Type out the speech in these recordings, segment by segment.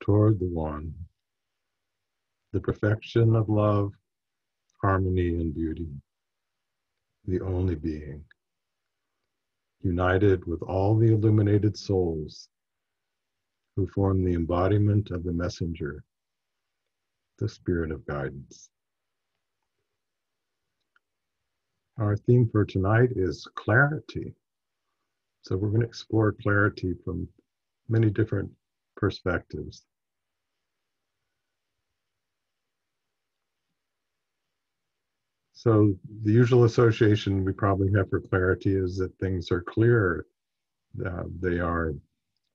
toward the one, the perfection of love, harmony, and beauty, the only being, united with all the illuminated souls who form the embodiment of the messenger, the spirit of guidance. Our theme for tonight is clarity. So we're going to explore clarity from many different perspectives. So the usual association we probably have for clarity is that things are clear, they are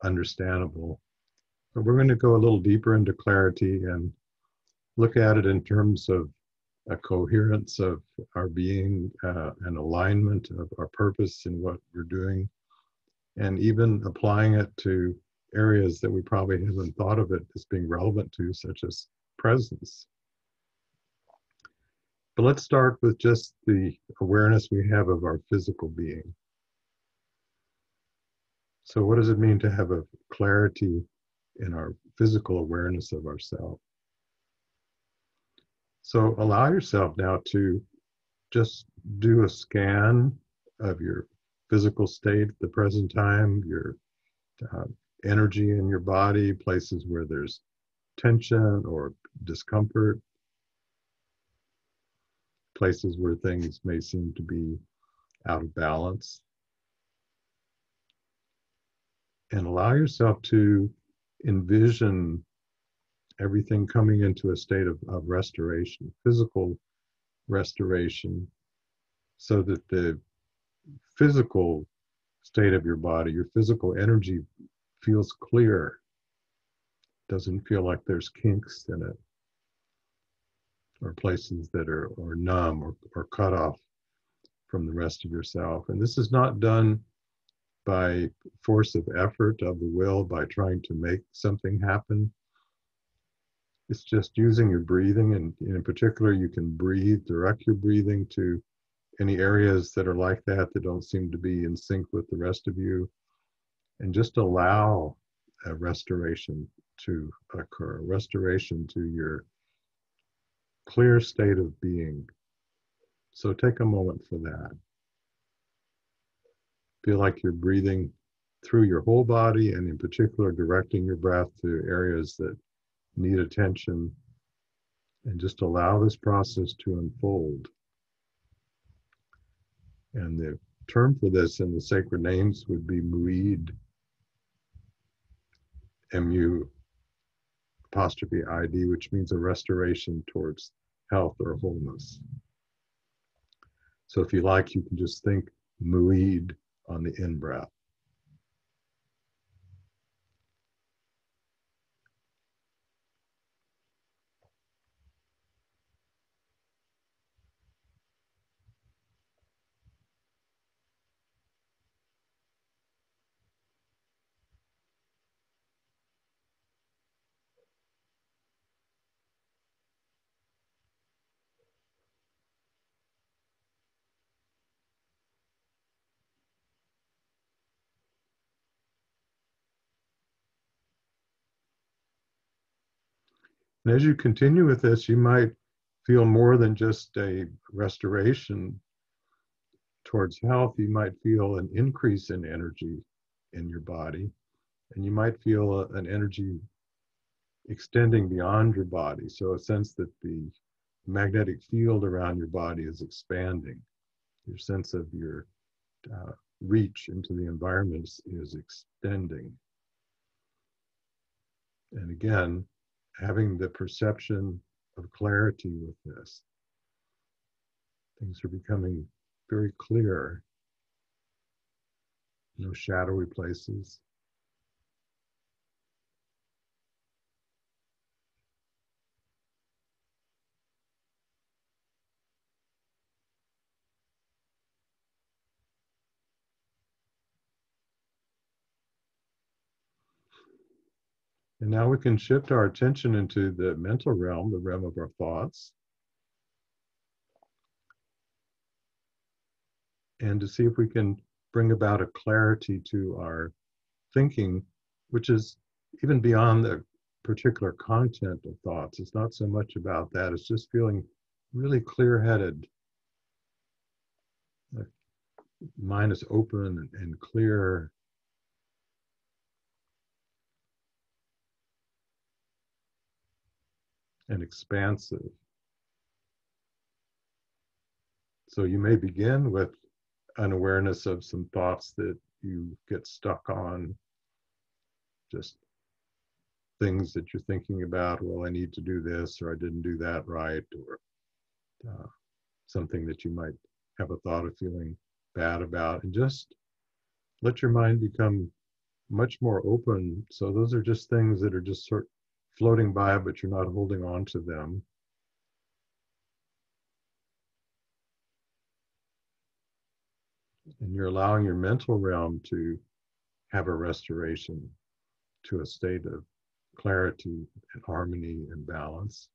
understandable. But we're going to go a little deeper into clarity and look at it in terms of a coherence of our being, an alignment of our purpose in what we're doing, and even applying it to areas that we probably haven't thought of it as being relevant to, such as presence. But let's start with just the awareness we have of our physical being. So what does it mean to have a clarity in our physical awareness of ourselves? So allow yourself now to just do a scan of your physical state at the present time, your energy in your body, places where there's tension or discomfort, places where things may seem to be out of balance. And allow yourself to envision everything coming into a state of restoration, physical restoration, so that the physical state of your body, your physical energy feels clear, doesn't feel like there's kinks in it, or places that are numb or cut off from the rest of yourself. And this is not done by force of effort of the will, by trying to make something happen. It's just using your breathing, and in particular, you can breathe, direct your breathing to any areas that are like that don't seem to be in sync with the rest of you, and just allow a restoration to occur, a restoration to your clear state of being. So take a moment for that. Feel like you're breathing through your whole body, and in particular, directing your breath to areas that need attention, and just allow this process to unfold. And the term for this in the sacred names would be Muid, M-U-apostrophe-I-D, which means a restoration towards health or wholeness. So if you like, you can just think Muid on the in-breath. And as you continue with this, you might feel more than just a restoration towards health. You might feel an increase in energy in your body, and you might feel an energy extending beyond your body. So a sense that the magnetic field around your body is expanding. Your sense of your reach into the environment is extending. And again, having the perception of clarity with this. Things are becoming very clear. No shadowy places. And now we can shift our attention into the mental realm, the realm of our thoughts, and to see if we can bring about a clarity to our thinking, which is even beyond the particular content of thoughts. It's not so much about that. It's just feeling really clear-headed. The mind is open and clear. And expansive. So you may begin with an awareness of some thoughts that you get stuck on, just things that you're thinking about. Well, I need to do this, or I didn't do that right, or something that you might have a thought of feeling bad about, and just let your mind become much more open. So those are just things that are just sort of floating by, but you're not holding on to them. And you're allowing your mental realm to have a restoration to a state of clarity and harmony and balance.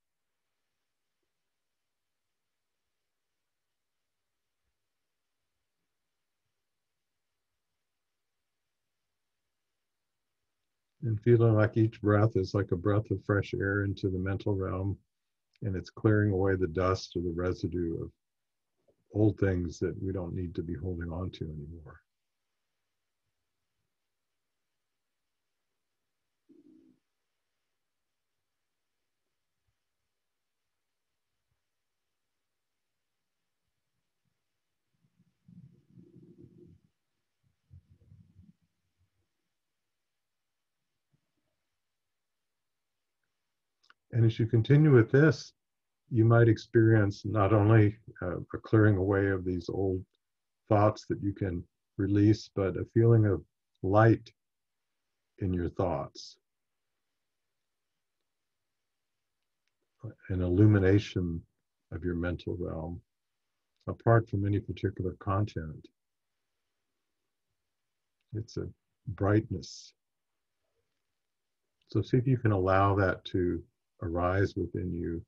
And feeling like each breath is like a breath of fresh air into the mental realm, and it's clearing away the dust or the residue of old things that we don't need to be holding on to anymore. And as you continue with this, you might experience not only a clearing away of these old thoughts that you can release, but a feeling of light in your thoughts, an illumination of your mental realm, apart from any particular content. It's a brightness. So see if you can allow that to arise within you.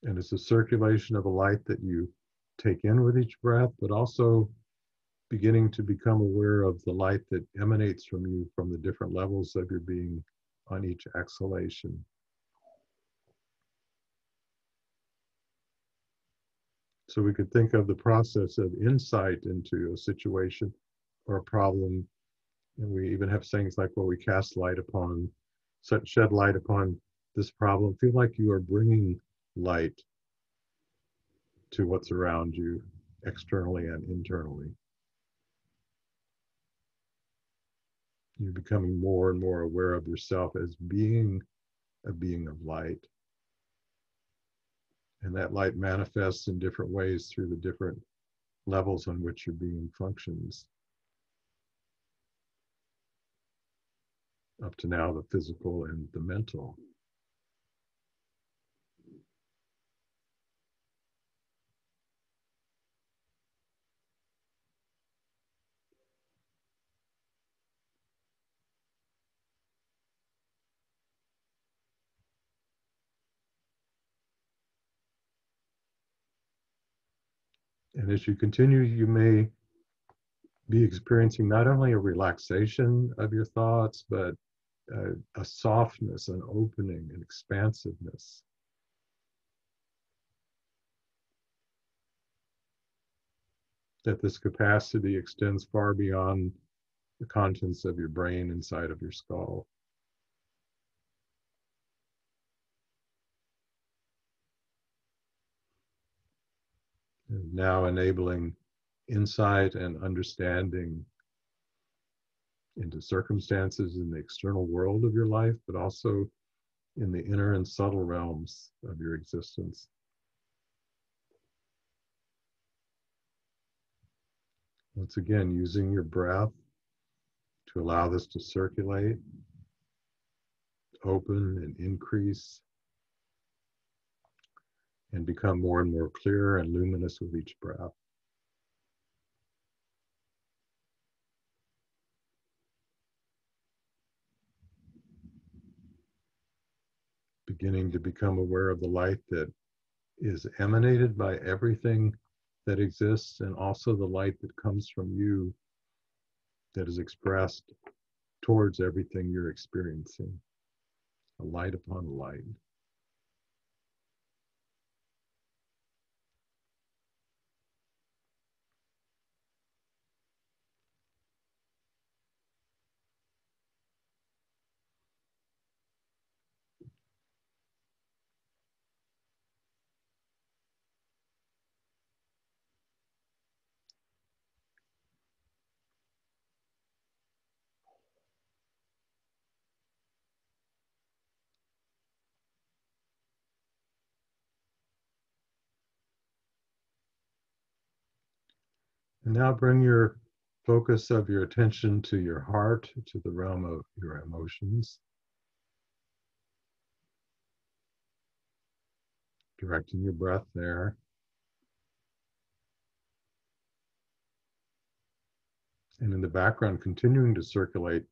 And it's a circulation of a light that you take in with each breath, but also beginning to become aware of the light that emanates from you from the different levels of your being on each exhalation. So we could think of the process of insight into a situation or a problem. And we even have sayings like, well, we cast light upon, shed light upon this problem. Feel like you are bringing light to what's around you, externally and internally. You're becoming more and more aware of yourself as being a being of light. And that light manifests in different ways through the different levels on which your being functions. Up to now, the physical and the mental. And as you continue, you may be experiencing not only a relaxation of your thoughts, but a softness, an opening, an expansiveness. That this capacity extends far beyond the contents of your brain inside of your skull. And now enabling insight and understanding into circumstances in the external world of your life, but also in the inner and subtle realms of your existence. Once again, using your breath to allow this to circulate, open and increase, and become more and more clear and luminous with each breath. Beginning to become aware of the light that is emanated by everything that exists, and also the light that comes from you that is expressed towards everything you're experiencing, a light upon a light. And now bring your focus of your attention to your heart, to the realm of your emotions, directing your breath there. And in the background, continuing to circulate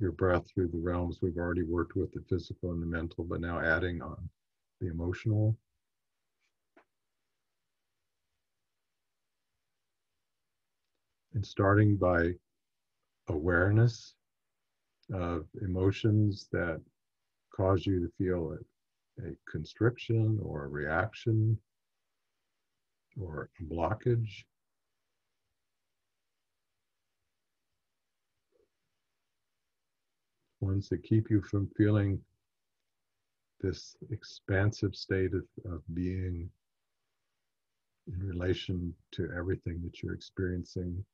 your breath through the realms. We've already worked with the physical and the mental, but now adding on the emotional. And starting by awareness of emotions that cause you to feel a constriction or a reaction or a blockage. Ones that keep you from feeling this expansive state of being in relation to everything that you're experiencing,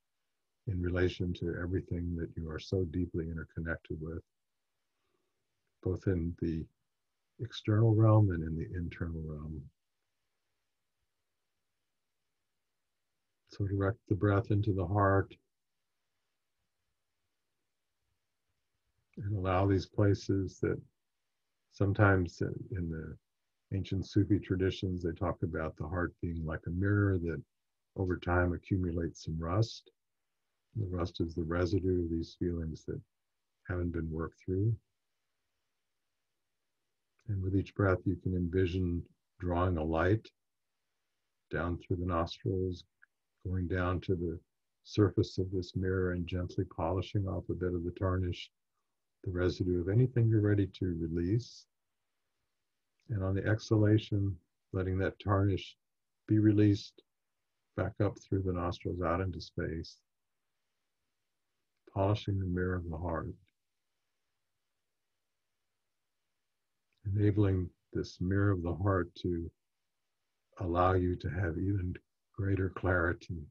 in relation to everything that you are so deeply interconnected with, both in the external realm and in the internal realm. So direct the breath into the heart and allow these places that sometimes in the ancient Sufi traditions, they talk about the heart being like a mirror that over time accumulates some rust. The rust is the residue of these feelings that haven't been worked through. And with each breath, you can envision drawing a light down through the nostrils, going down to the surface of this mirror and gently polishing off a bit of the tarnish, the residue of anything you're ready to release. And on the exhalation, letting that tarnish be released back up through the nostrils out into space, polishing the mirror of the heart, enabling this mirror of the heart to allow you to have even greater clarity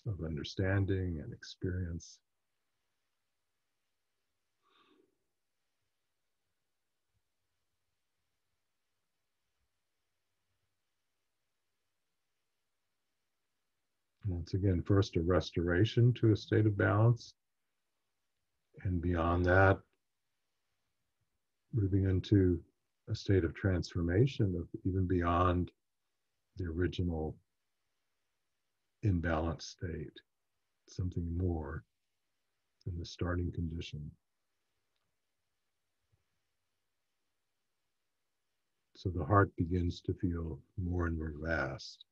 of understanding and experience. Once again, first a restoration to a state of balance, and beyond that, moving into a state of transformation, of even beyond the original imbalanced state, something more than the starting condition. So the heart begins to feel more and more vast.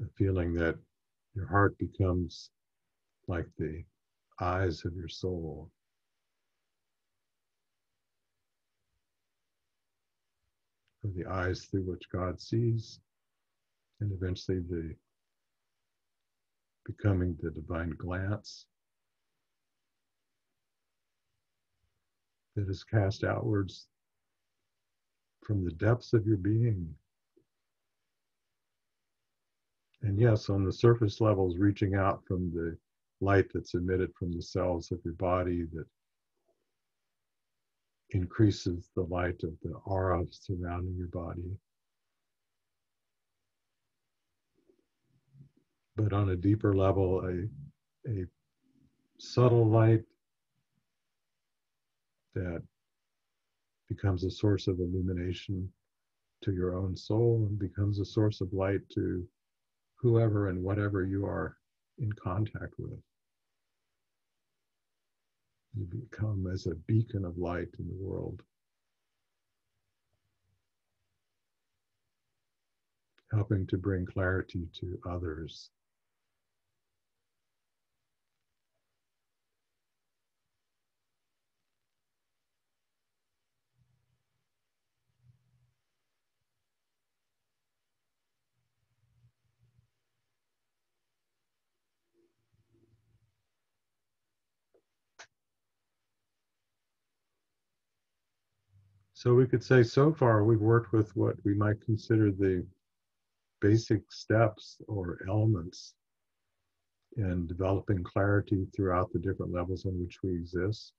The feeling that your heart becomes like the eyes of your soul. Or the eyes through which God sees, and eventually the becoming the divine glance that is cast outwards from the depths of your being. And yes, on the surface levels, reaching out from the light that's emitted from the cells of your body that increases the light of the aura surrounding your body. But on a deeper level, a subtle light that becomes a source of illumination to your own soul and becomes a source of light to whoever and whatever you are in contact with. You become as a beacon of light in the world, helping to bring clarity to others. So we could say so far we've worked with what we might consider the basic steps or elements in developing clarity throughout the different levels on which we exist.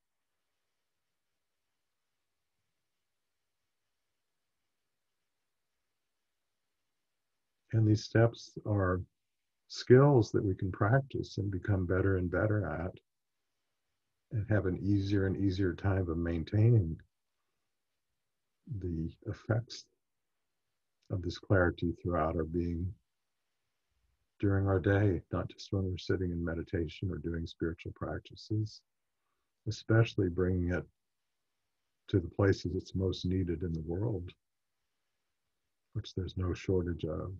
And these steps are skills that we can practice and become better and better at, and have an easier and easier time of maintaining the effects of this clarity throughout our being during our day, not just when we're sitting in meditation or doing spiritual practices, especially bringing it to the places it's most needed in the world, which there's no shortage of.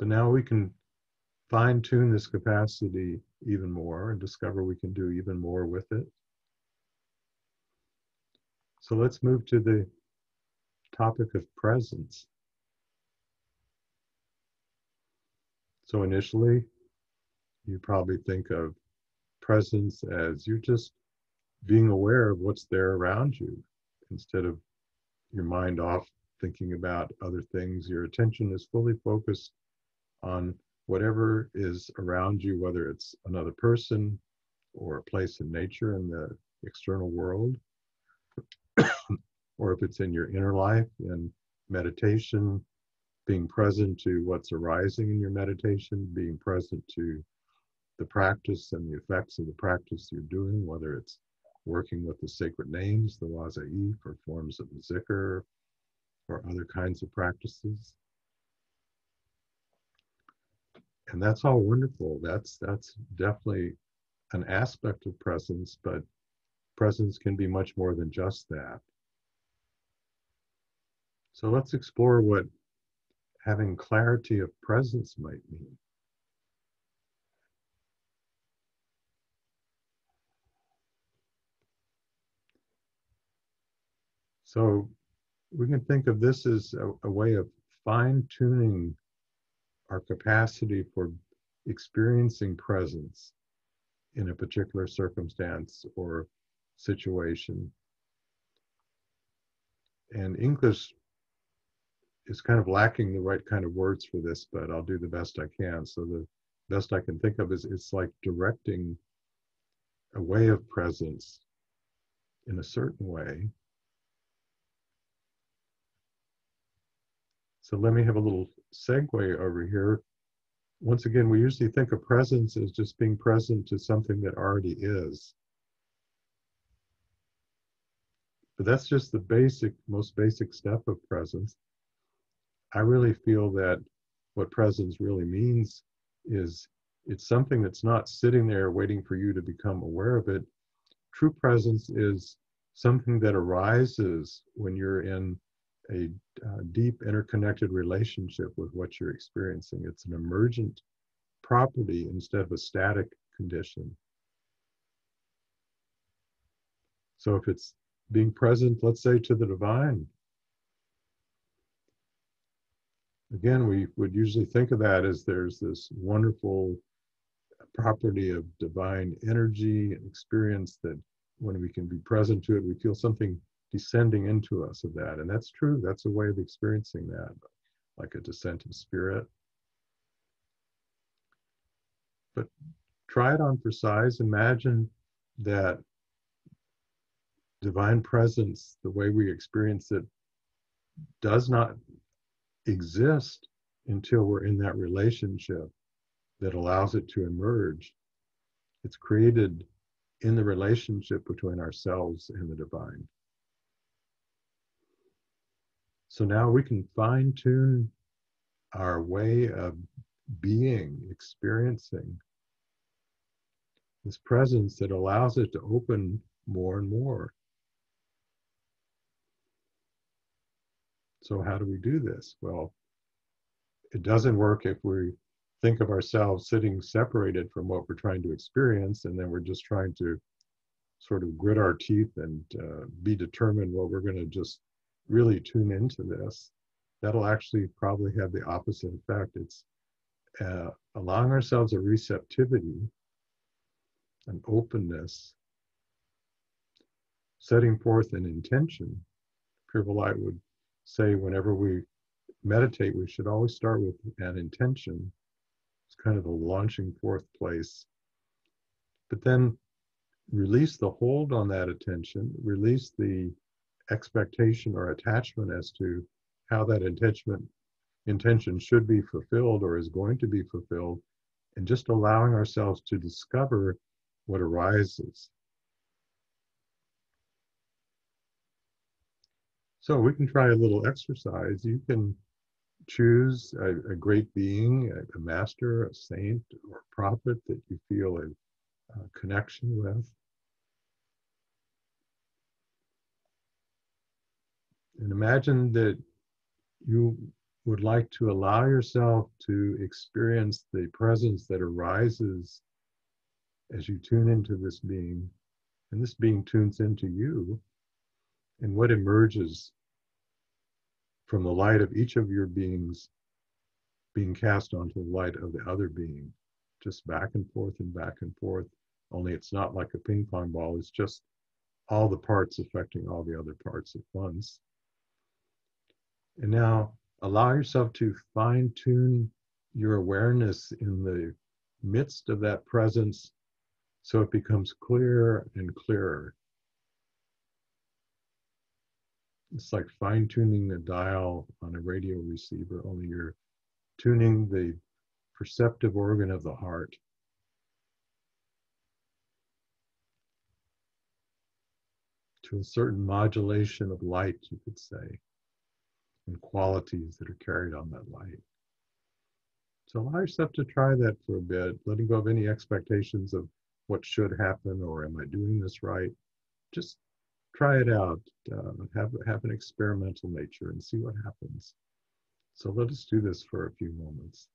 But now we can fine-tune this capacity even more and discover we can do even more with it. So let's move to the topic of presence. So initially, you probably think of presence as you're just being aware of what's there around you. Instead of your mind off thinking about other things, your attention is fully focused on whatever is around you, whether it's another person or a place in nature in the external world, or if it's in your inner life in meditation, being present to what's arising in your meditation, being present to the practice and the effects of the practice you're doing, whether it's working with the sacred names, the Wazaif, or forms of the Zikr, or other kinds of practices. And that's all wonderful. That's definitely an aspect of presence, but presence can be much more than just that. So let's explore what having clarity of presence might mean. So we can think of this as a way of fine-tuning our capacity for experiencing presence in a particular circumstance or situation. And English is kind of lacking the right kind of words for this, but I'll do the best I can. So the best I can think of is it's like directing a way of presence in a certain way. So let me have a little segue over here. Once again, we usually think of presence as just being present to something that already is. But that's just the most basic step of presence. I really feel that what presence really means is it's something that's not sitting there waiting for you to become aware of it. True presence is something that arises when you're in a deep interconnected relationship with what you're experiencing. It's an emergent property instead of a static condition. So if it's being present, let's say, to the divine, again, we would usually think of that as there's this wonderful property of divine energy and experience that when we can be present to it, we feel something descending into us of that. And that's true. That's a way of experiencing that, like a descent of spirit. But try it on for size. Imagine that divine presence, the way we experience it, does not exist until we're in that relationship that allows it to emerge. It's created in the relationship between ourselves and the divine. So now we can fine tune our way of being, experiencing this presence that allows it to open more and more. So how do we do this? Well, it doesn't work if we think of ourselves sitting separated from what we're trying to experience, and then we're just trying to sort of grit our teeth and be determined, well, we're going to just really tune into this. That'll actually probably have the opposite effect. It's allowing ourselves a receptivity, an openness, setting forth an intention. Pure Light would say whenever we meditate, we should always start with an intention. It's kind of a launching forth place. But then release the hold on that attention, release the expectation or attachment as to how that intention should be fulfilled or is going to be fulfilled, and just allowing ourselves to discover what arises. So we can try a little exercise. You can choose a great being, a master, a saint, or a prophet that you feel a connection with. And imagine that you would like to allow yourself to experience the presence that arises as you tune into this being, and this being tunes into you, and what emerges from the light of each of your beings being cast onto the light of the other being, just back and forth and back and forth, only it's not like a ping pong ball, it's just all the parts affecting all the other parts at once. And now allow yourself to fine tune your awareness in the midst of that presence so it becomes clearer and clearer. It's like fine tuning the dial on a radio receiver, only you're tuning the perceptive organ of the heart. To a certain modulation of light, you could say, and qualities that are carried on that light. So allow yourself to try that for a bit, letting go of any expectations of what should happen or am I doing this right. Just try it out, have an experimental nature and see what happens. So let us do this for a few moments.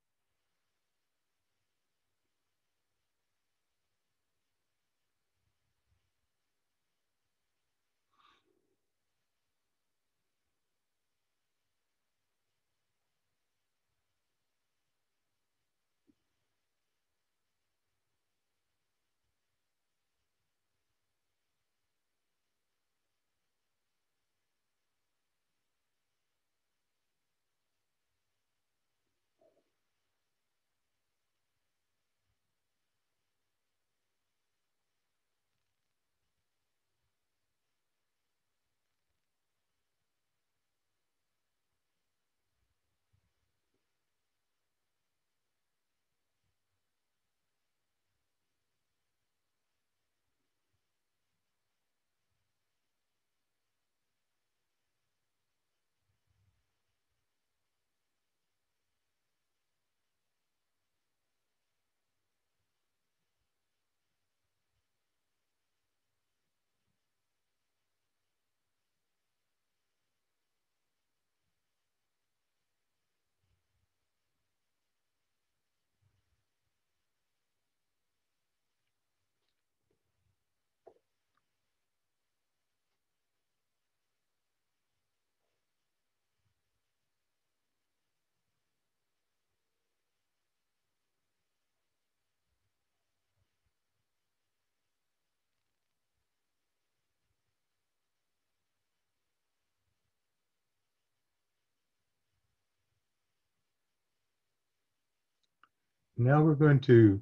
Now we're going to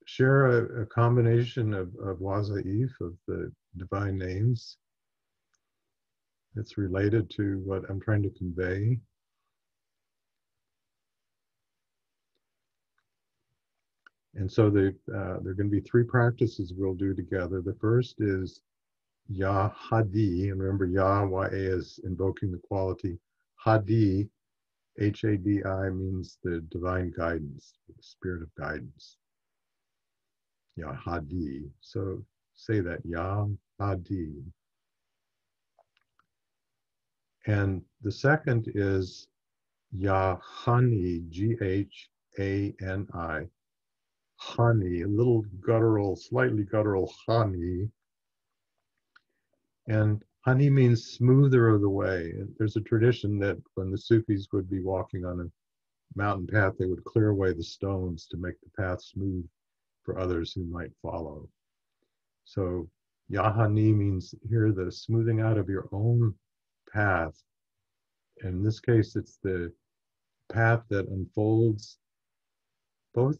share a combination of Waza'if, of the divine names. It's related to what I'm trying to convey. And so there are going to be three practices we'll do together. The first is Ya Hadi, and remember Ya, Y-A is invoking the quality. Hadi, H-A-D-I means the divine guidance, the spirit of guidance. Ya Hadi. So say that, Ya Hadi. And the second is Ya Hani, G-H-A-N-I. Hani, a little guttural, slightly guttural Hani. And Hani means smoother of the way. There's a tradition that when the Sufis would be walking on a mountain path, they would clear away the stones to make the path smooth for others who might follow. So Yahani means here the smoothing out of your own path. In this case, it's the path that unfolds both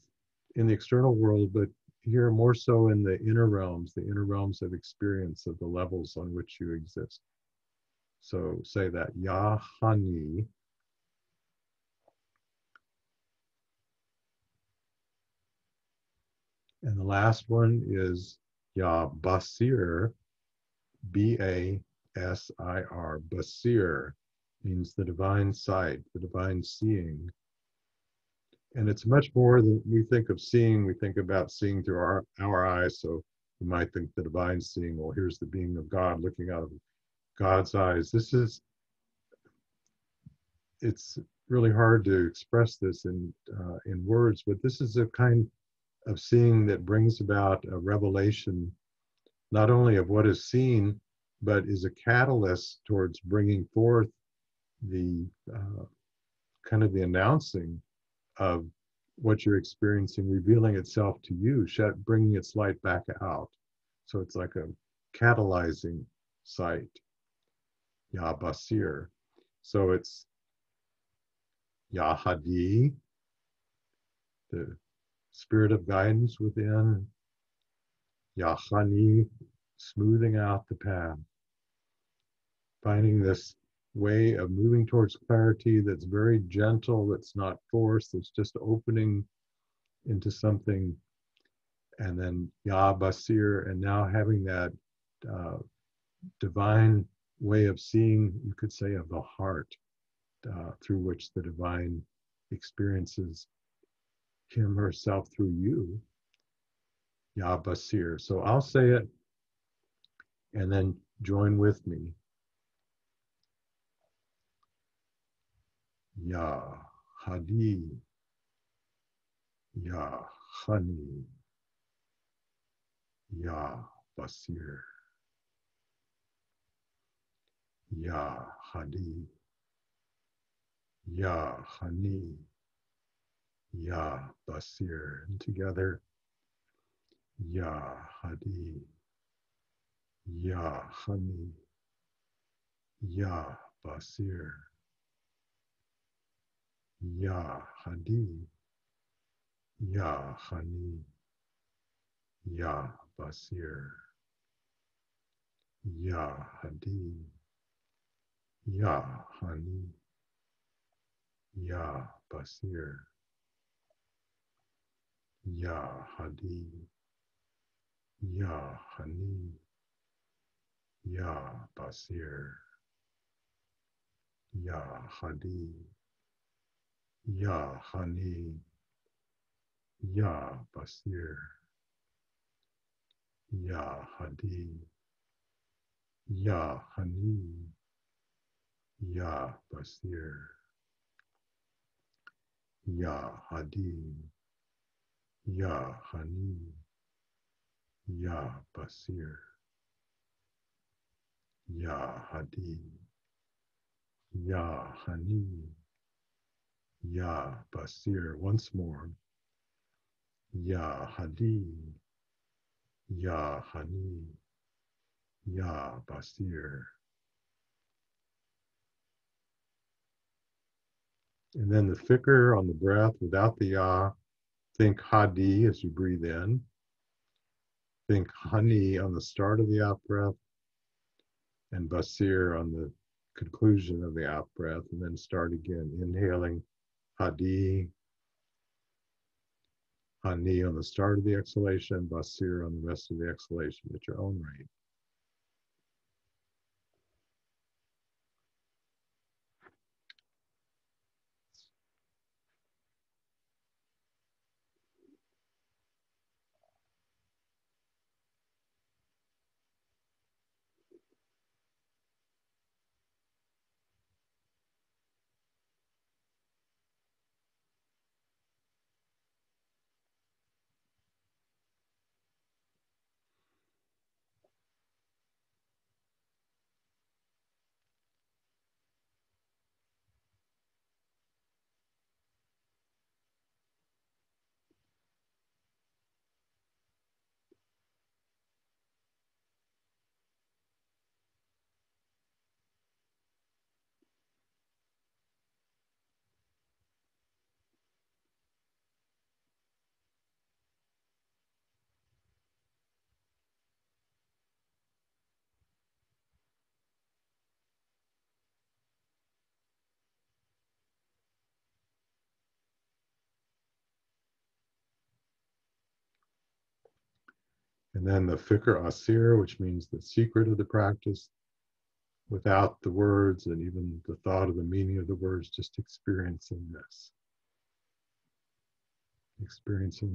in the external world, but here more so in the inner realms of experience of the levels on which you exist. So say that, Yahani. And the last one is Ya Basir, B-A-S-I-R. Basir means the divine sight, the divine seeing. And it's much more than we think of seeing. We think about seeing through our eyes. So you might think the divine seeing, well, here's the being of God looking out of God's eyes. It's really hard to express this in words, but this is a kind of seeing that brings about a revelation, not only of what is seen, but is a catalyst towards bringing forth the kind of the announcing of what you're experiencing, revealing itself to you, bringing its light back out. So it's like a catalyzing sight, Ya Basir. So it's Ya Hadi, the spirit of guidance within, Ya Hani, smoothing out the path, finding this way of moving towards clarity that's very gentle, that's not forced, that's just opening into something. And then Ya Basir, and now having that divine way of seeing, you could say, of the heart, through which the divine experiences him herself through you, Ya Basir. So I'll say it and then join with me. Ya Hadi, Ya Hani, Ya Basir. Ya Hadi, Ya Hani, Ya Basir. And together, Ya Hadi, Ya Hani, Ya Basir. Ya Hadi, Ya Hani, Ya Basir. Ya Hadi, Ya Hani, Ya Basir. Ya Hadi, Ya Hani, Ya Basir. Ya Hadi, Ya Hani, Ya Basir. Ya Hadi, Ya Hani, Ya Basir. Ya Hadi, Ya Hani, Ya Basir. Ya Hadi, Ya Hani, Ya Basir. Once more. Ya Hadi, Ya Hani, Ya Basir. And then the fikr on the breath without the Ya. Think Hadi as you breathe in. Think Hani on the start of the out breath, and Basir on the conclusion of the out breath, and then start again, inhaling Hadi, Ani on the start of the exhalation, Basir on the rest of the exhalation at your own rate. And then the Fikr Asir, which means the secret of the practice, without the words and even the thought of the meaning of the words, just experiencing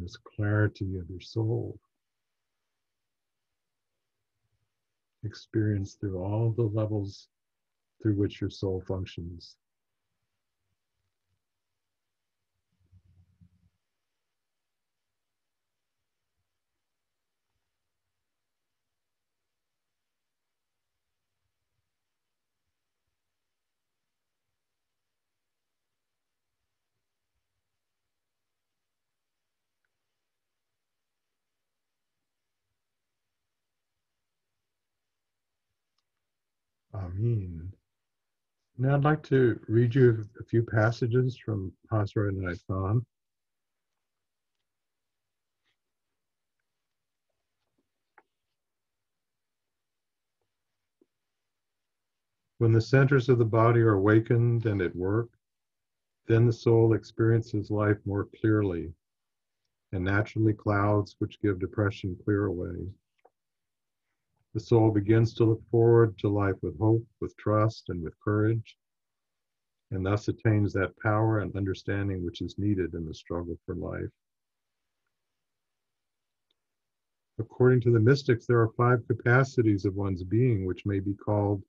this clarity of your soul. Experience through all the levels through which your soul functions. Amin. Now I'd like to read you a few passages from Hazrat Inayat Khan. When the centers of the body are awakened and at work, then the soul experiences life more clearly, and naturally clouds which give depression clear away. The soul begins to look forward to life with hope, with trust, and with courage, and thus attains that power and understanding which is needed in the struggle for life. According to the mystics, there are 5 capacities of one's being which may be called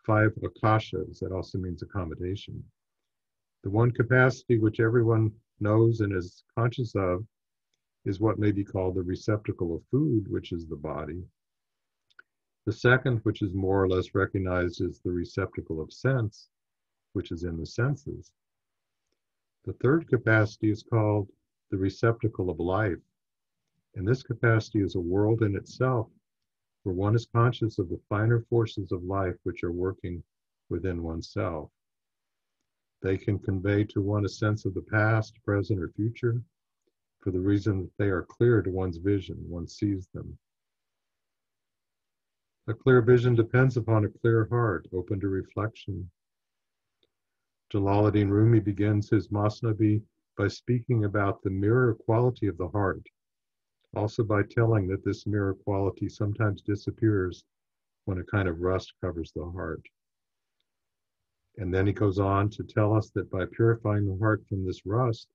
5 akashas. That also means accommodation. The one capacity which everyone knows and is conscious of is what may be called the receptacle of food, which is the body. The second, which is more or less recognized as the receptacle of sense, which is in the senses. The third capacity is called the receptacle of life, and this capacity is a world in itself, where one is conscious of the finer forces of life which are working within oneself. They can convey to one a sense of the past, present, or future, for the reason that they are clear to one's vision. One sees them. A clear vision depends upon a clear heart, open to reflection. Jalaluddin Rumi begins his Masnavi by speaking about the mirror quality of the heart, also by telling that this mirror quality sometimes disappears when a kind of rust covers the heart. And then he goes on to tell us that by purifying the heart from this rust,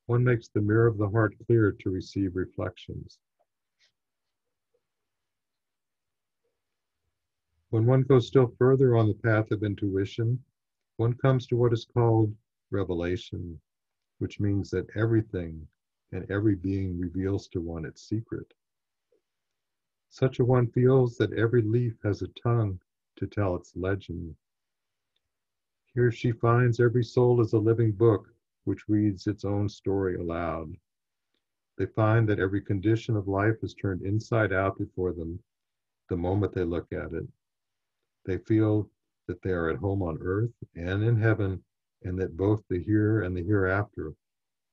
one makes the mirror of the heart clear to receive reflections. When one goes still further on the path of intuition, one comes to what is called revelation, which means that everything and every being reveals to one its secret. Such a one feels that every leaf has a tongue to tell its legend. Here she finds every soul is a living book which reads its own story aloud. They find that every condition of life is turned inside out before them the moment they look at it. They feel that they are at home on earth and in heaven, and that both the here and the hereafter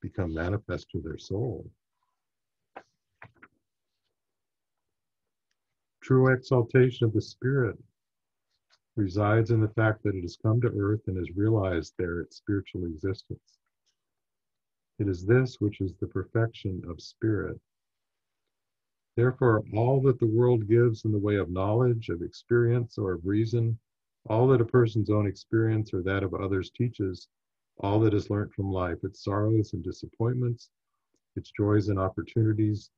become manifest to their soul. True exaltation of the spirit resides in the fact that it has come to earth and has realized there its spiritual existence. It is this which is the perfection of spirit. Therefore, all that the world gives in the way of knowledge, of experience, or of reason, all that a person's own experience or that of others teaches, all that is learnt from life, its sorrows and disappointments, its joys and opportunities,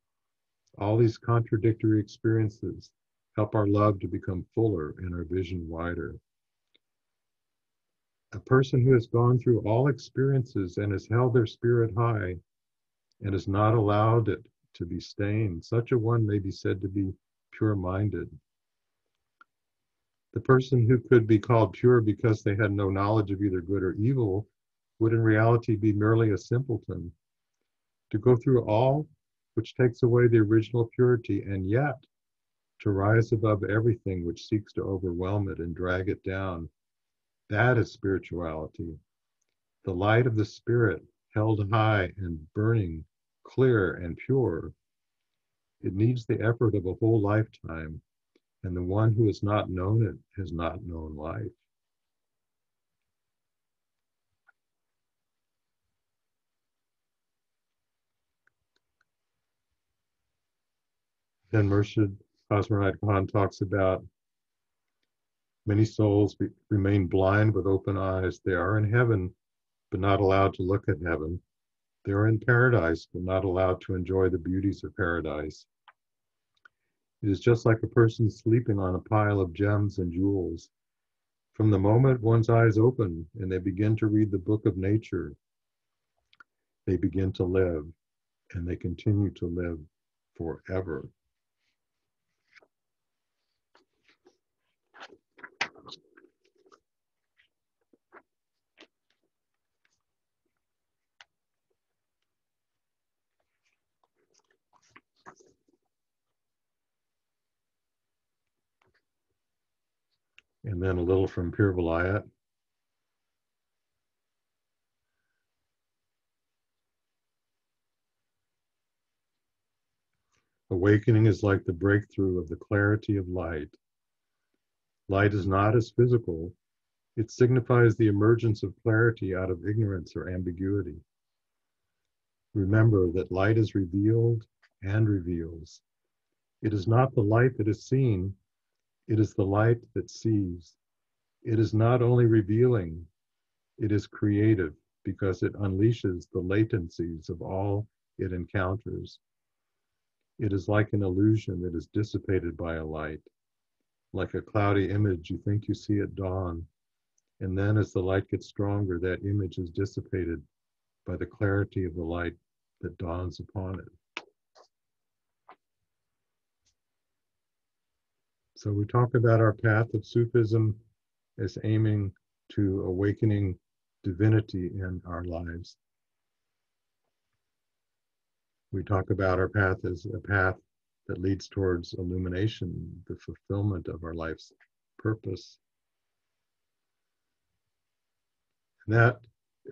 all these contradictory experiences help our love to become fuller and our vision wider. A person who has gone through all experiences and has held their spirit high and has not allowed it to be stained, such a one may be said to be pure-minded. The person who could be called pure because they had no knowledge of either good or evil would in reality be merely a simpleton. To go through all which takes away the original purity, and yet to rise above everything which seeks to overwhelm it and drag it down, that is spirituality. The light of the spirit held high and burning, clear and pure. It needs the effort of a whole lifetime, and the one who has not known it has not known life. Then Murshid Hasranite Khan talks about many souls remain blind with open eyes. They are in heaven, but not allowed to look at heaven. They are in paradise, but not allowed to enjoy the beauties of paradise. It is just like a person sleeping on a pile of gems and jewels. From the moment one's eyes open and they begin to read the book of nature, they begin to live, and they continue to live forever. And then a little from Pir Vilayat. Awakening is like the breakthrough of the clarity of light. Light is not as physical. It signifies the emergence of clarity out of ignorance or ambiguity. Remember that light is revealed and reveals. It is not the light that is seen, it is the light that sees. It is not only revealing, it is creative because it unleashes the latencies of all it encounters. It is like an illusion that is dissipated by a light. Like a cloudy image, you think you see at dawn, and then as the light gets stronger, that image is dissipated by the clarity of the light that dawns upon it. So we talk about our path of Sufism as aiming to awakening divinity in our lives. We talk about our path as a path that leads towards illumination, the fulfillment of our life's purpose. And that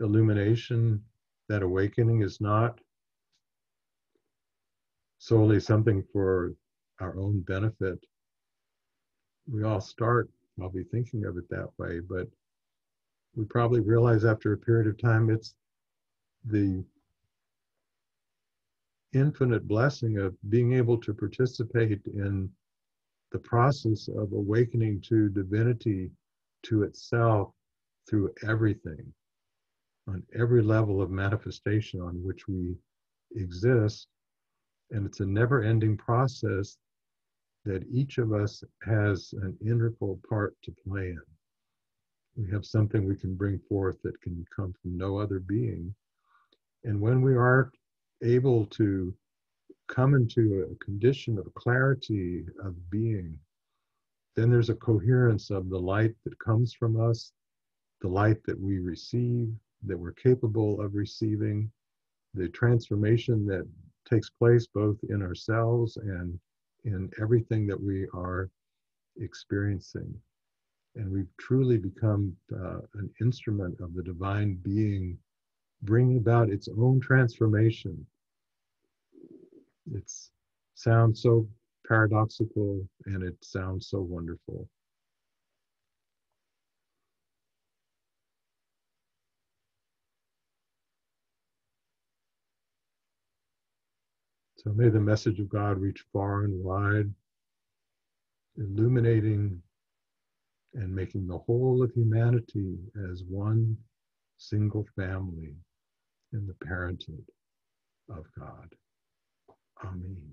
illumination, that awakening is not solely something for our own benefit. We all start probably thinking of it that way, but we probably realize after a period of time it's the infinite blessing of being able to participate in the process of awakening to divinity, to itself, through everything, on every level of manifestation on which we exist. And it's a never-ending process that each of us has an integral part to play in. We have something we can bring forth that can come from no other being. And when we are able to come into a condition of clarity of being, then there's a coherence of the light that comes from us, the light that we receive, that we're capable of receiving, the transformation that takes place both in ourselves and in everything that we are experiencing. And we've truly become an instrument of the divine being, bringing about its own transformation. It sounds so paradoxical, and it sounds so wonderful. So may the message of God reach far and wide, illuminating and making the whole of humanity as one single family in the parenthood of God. Amen.